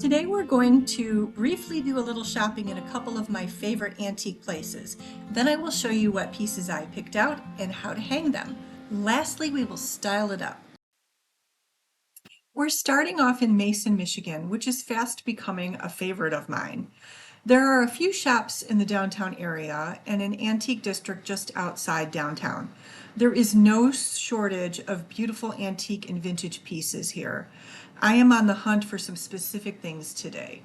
Today we're going to briefly do a little shopping in a couple of my favorite antique places. Then I will show you what pieces I picked out and how to hang them. Lastly, we will style it up. We're starting off in Mason, Michigan, which is fast becoming a favorite of mine. There are a few shops in the downtown area and an antique district just outside downtown. There is no shortage of beautiful antique and vintage pieces here. I am on the hunt for some specific things today.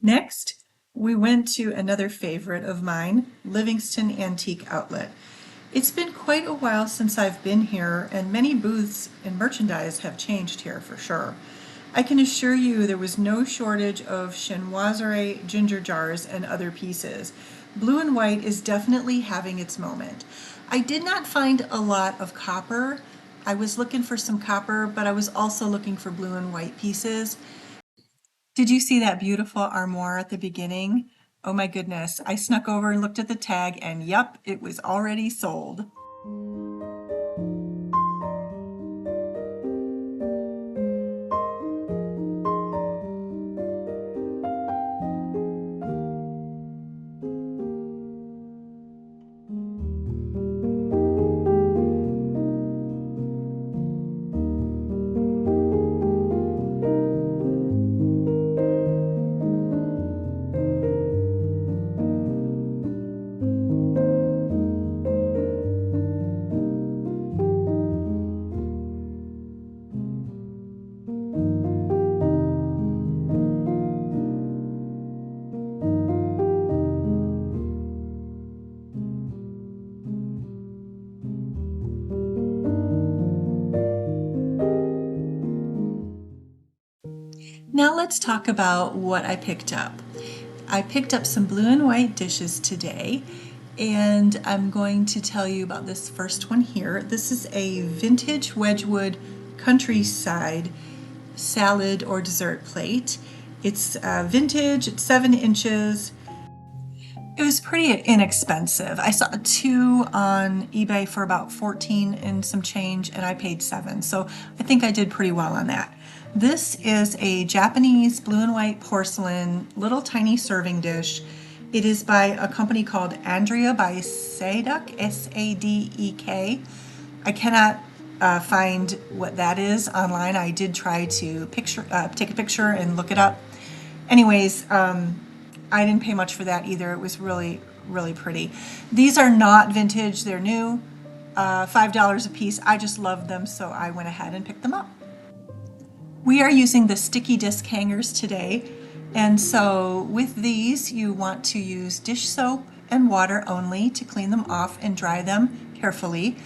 Next, we went to another favorite of mine, Livingston Antique Outlet. It's been quite a while since I've been here, and many booths and merchandise have changed here for sure. I can assure you there was no shortage of chinoiserie, ginger jars, and other pieces. Blue and white is definitely having its moment. I did not find a lot of copper. I was looking for some copper, but I was also looking for blue and white pieces. Did you see that beautiful armoire at the beginning? Oh my goodness, I snuck over and looked at the tag and yup, it was already sold. Now let's talk about what I picked up. I picked up some blue and white dishes today, and I'm going to tell you about this first one here. This is a vintage Wedgwood countryside salad or dessert plate. It's vintage, it's 7 inches. It was pretty inexpensive. I saw 2 on eBay for about 14 and some change, and I paid 7. So I think I did pretty well on that. This is a Japanese blue and white porcelain little tiny serving dish. It is by a company called Andrea by Sadek, S-A-D-E-K. I cannot find what that is online. I did try to take a picture and look it up. Anyways, I didn't pay much for that either. It was really, really pretty. These are not vintage, they're new, $5 a piece. I just loved them, so I went ahead and picked them up. We are using the sticky disc hangers today, and so with these you want to use dish soap and water only to clean them off and dry them carefully.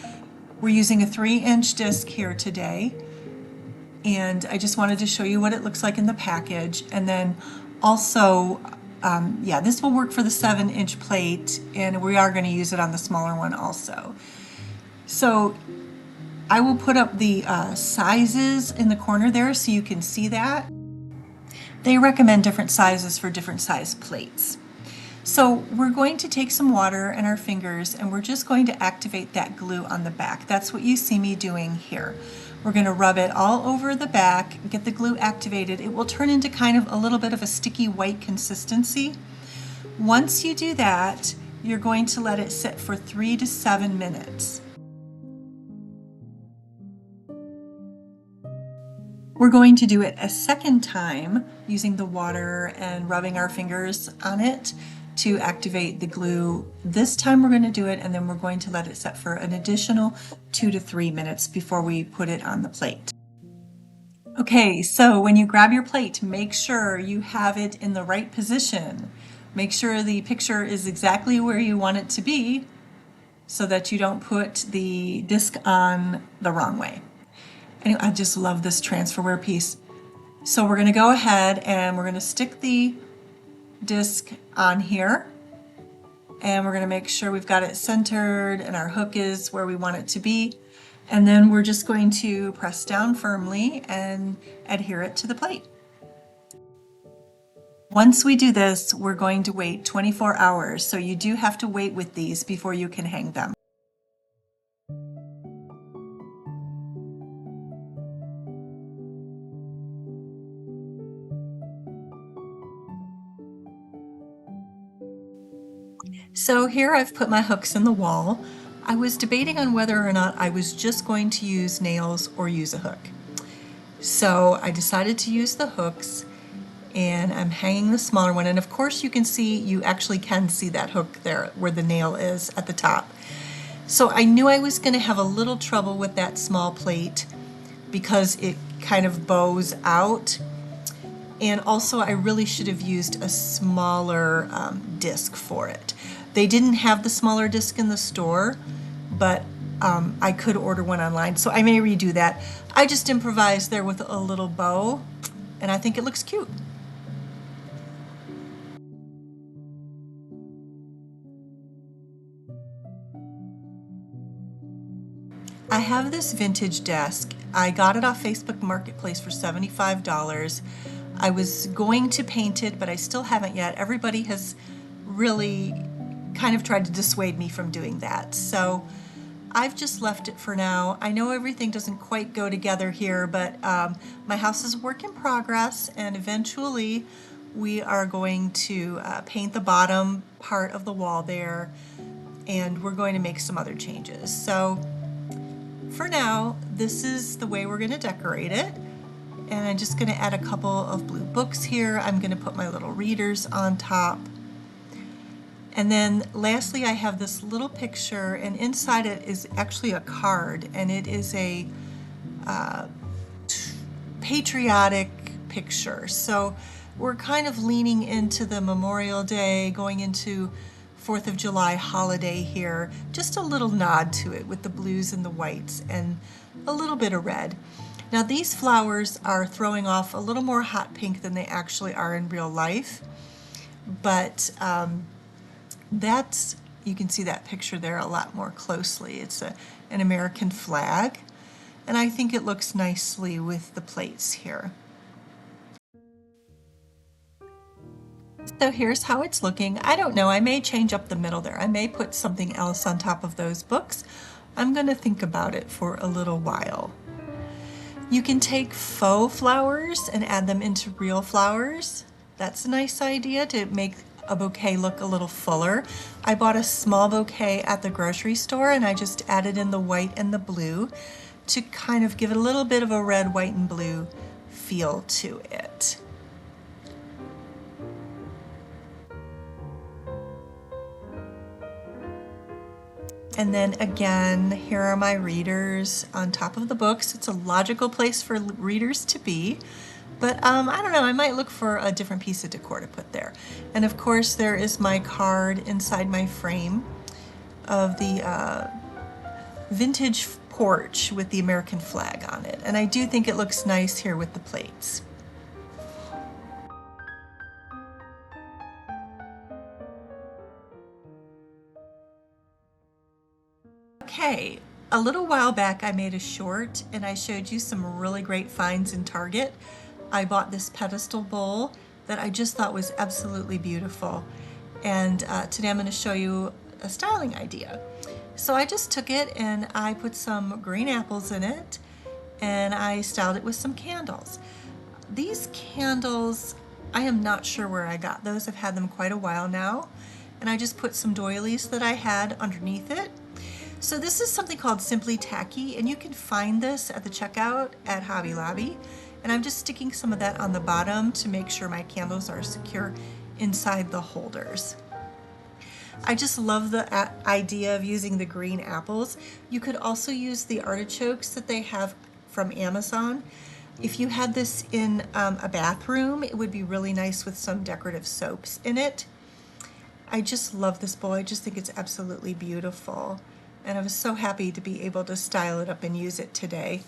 We're using a 3-inch disc here today, and I just wanted to show you what it looks like in the package. And then also yeah, this will work for the 7-inch plate, and we are going to use it on the smaller one also. So I will put up the sizes in the corner there so you can see that. They recommend different sizes for different size plates. So we're going to take some water and our fingers, and we're just going to activate that glue on the back. That's what you see me doing here. We're going to rub it all over the back, get the glue activated. It will turn into kind of a little bit of a sticky white consistency. Once you do that, you're going to let it sit for 3 to 7 minutes. We're going to do it a second time using the water and rubbing our fingers on it to activate the glue. This time we're going to do it, and then we're going to let it set for an additional 2 to 3 minutes before we put it on the plate. Okay, so when you grab your plate, make sure you have it in the right position. Make sure the picture is exactly where you want it to be so that you don't put the disc on the wrong way. Anyway, I just love this transferware piece. So we're going to go ahead and we're going to stick the disc on here, and we're going to make sure we've got it centered and our hook is where we want it to be. And then we're just going to press down firmly and adhere it to the plate. Once we do this, we're going to wait 24 hours. So you do have to wait with these before you can hang them. So here I've put my hooks in the wall. I was debating on whether or not I was just going to use nails or use a hook. So I decided to use the hooks, and I'm hanging the smaller one. And of course you actually can see that hook there where the nail is at the top. So I knew I was going to have a little trouble with that small plate because it kind of bows out. And also I really should have used a smaller disc for it. They didn't have the smaller disc in the store, but I could order one online, so I may redo that. I just improvised there with a little bow, and I think it looks cute. I have this vintage desk. I got it off Facebook Marketplace for $75. I was going to paint it, but I still haven't yet. Everybody has really kind of tried to dissuade me from doing that. So I've just left it for now. I know everything doesn't quite go together here, but my house is a work in progress, and eventually we are going to paint the bottom part of the wall there, and we're going to make some other changes. So for now, this is the way we're going to decorate it. And I'm just going to add a couple of blue books here. I'm going to put my little readers on top. And then lastly, I have this little picture, and inside it is actually a card, and it is a patriotic picture. So we're kind of leaning into the Memorial Day, going into 4th of July holiday here. Just a little nod to it with the blues and the whites and a little bit of red. Now these flowers are throwing off a little more hot pink than they actually are in real life, but you can see that picture there a lot more closely. It's an American flag, and I think it looks nicely with the plates here. So here's how it's looking. I don't know, I may change up the middle there. I may put something else on top of those books. I'm going to think about it for a little while. You can take faux flowers and add them into real flowers. That's a nice idea to make a bouquet look a little fuller. I bought a small bouquet at the grocery store, and I just added in the white and the blue to kind of give it a little bit of a red, white, and blue feel to it. And then again, here are my readers on top of the books. It's a logical place for readers to be, but I don't know, I might look for a different piece of decor to put there. And of course, there is my card inside my frame of the vintage porch with the American flag on it. And I do think it looks nice here with the plates. Okay, a little while back I made a short and I showed you some really great finds in Target. I bought this pedestal bowl that I just thought was absolutely beautiful. And today I'm going to show you a styling idea. So I just took it and I put some green apples in it and I styled it with some candles. These candles, I am not sure where I got those. I've had them quite a while now. And I just put some doilies that I had underneath it. So this is something called Simply Tacky, and you can find this at the checkout at Hobby Lobby. And I'm just sticking some of that on the bottom to make sure my candles are secure inside the holders. I just love the idea of using the green apples. You could also use the artichokes that they have from Amazon. If you had this in a bathroom, it would be really nice with some decorative soaps in it. I just love this bowl. I just think it's absolutely beautiful. And I was so happy to be able to style it up and use it today.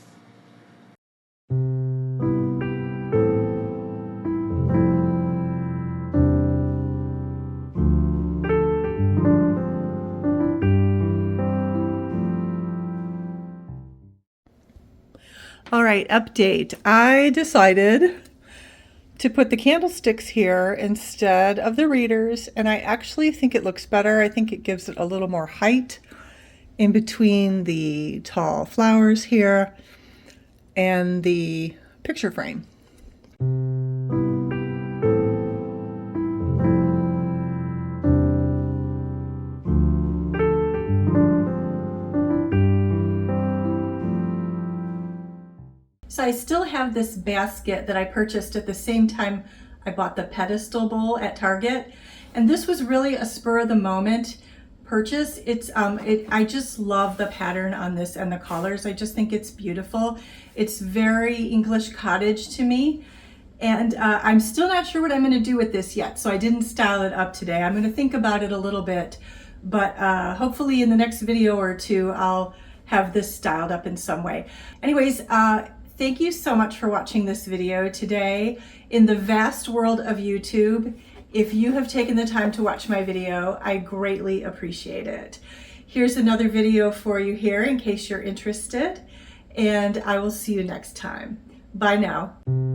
All right, update. I decided to put the candlesticks here instead of the readers, and I actually think it looks better. I think it gives it a little more height in between the tall flowers here and the picture frame. So I still have this basket that I purchased at the same time I bought the pedestal bowl at Target, and this was really a spur of the moment purchase. I just love the pattern on this and the colors. I just think it's beautiful. It's very English cottage to me, and I'm still not sure what I'm going to do with this yet, so I didn't style it up today. I'm going to think about it a little bit, but hopefully in the next video or two I'll have this styled up in some way. Anyways, thank you so much for watching this video today. In the vast world of YouTube, if you have taken the time to watch my video, I greatly appreciate it. Here's another video for you here in case you're interested, and I will see you next time. Bye now.